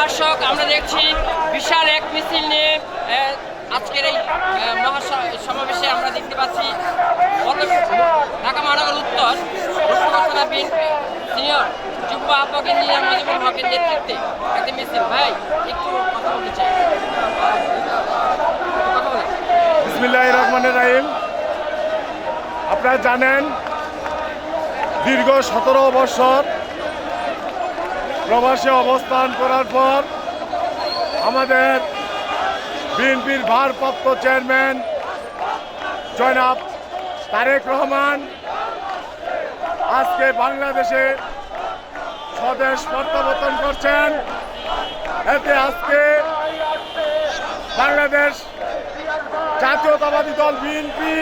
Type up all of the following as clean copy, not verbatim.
দর্শক আমরা দেখছি বিশাল এক মিছিল নিয়ে আজকের এই সমাবেশে আমরা দেখতে পাচ্ছি ঢাকা মহানগর উত্তর থানা বিএনপি সিনিয়র যুগ্ম আহ্বায়ক ইঞ্জিনিয়ার মজিবুল হকের নেতৃত্বে একটি মিছিল। ভাই একটু কথা বলতে চাই। বিসমিল্লাহির রহমানির রহিম। আপনারা জানেন দীর্ঘ 17 বছর প্রবাসে অবস্থান করার পর আমাদের বিএনপির ভারপ্রাপ্ত চেয়ারম্যান জনাব তারেক রহমান আজকে বাংলাদেশে স্বদেশ প্রত্যাবর্তন করছেন। এতে আজকে বাংলাদেশ জাতীয়তাবাদী দল বিএনপি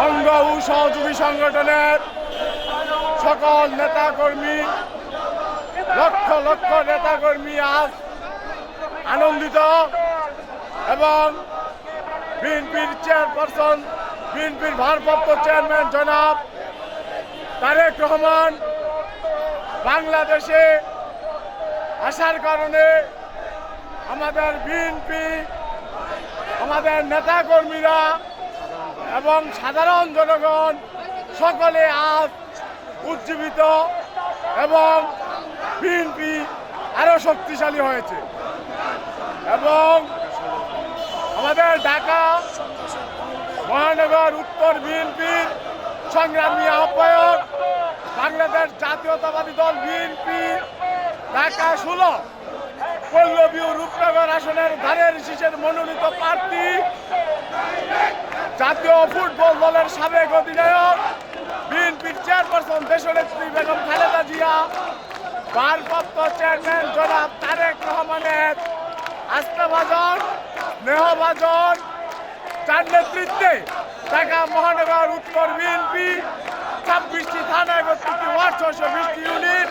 অঙ্গ ও সহযোগী সংগঠনের সকল নেতাকর্মী লক্ষ লক্ষ নেতাকর্মী আজ আনন্দিত এবং বিএনপির চেয়ারপারসন বিএনপির ভারপ্রাপ্ত চেয়ারম্যান জনাব তারেক রহমান বাংলাদেশে আসার কারণে আমাদের বিএনপি আমাদের নেতাকর্মীরা এবং সাধারণ জনগণ সকলে আজ উজ্জীবিত এবং বিএনপি আরো শক্তিশালী হয়েছে এবং আমাদের ঢাকা মহানগর উত্তর বিএনপির সংগ্রামী আহ্বায়ক বাংলাদেশ জাতীয়তাবাদী দল বিএনপি ঢাকা 16 পল্লবী ও রূপনগর আসনের ধারের শীষের মনোনীত প্রার্থী জাতীয় ফুটবল দলের সাবেক অধিনায়ক বিএনপির চেয়ারপারসন দেশনেত্রী বেগম খালেদা জিয়া ভারপ্রাপ্ত চেয়ারম্যান জনাব তারেক রহমানের আস্থাভাজন স্নেহভাজন যার নেতৃত্বে ঢাকা মহানগর উত্তর বিএনপি 26টি থানা 31টি ওয়ার্ড 620টি ইউনিট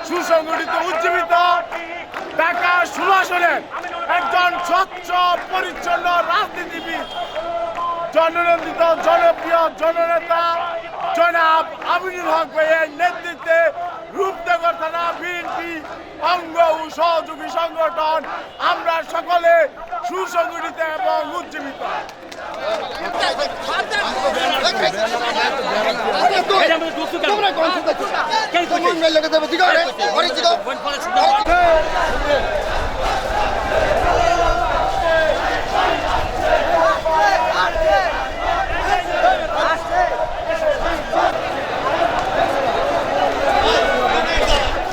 সুসংগঠিত উজ্জীবিত ঢাকা 16 আসনের একজন স্বচ্ছ পরিচ্ছন্ন রাজনীতিবিদ জননন্দিত জনপ্রিয় জননেতা জনাব আমিনুল হক ভাইয়ের নেতৃত্বে রূপনগর থানা বিএনপি অঙ্গ ও সহযোগী সংগঠন আমরা সকলে সুসংগঠিত এবং উজ্জীবিত। তোমরা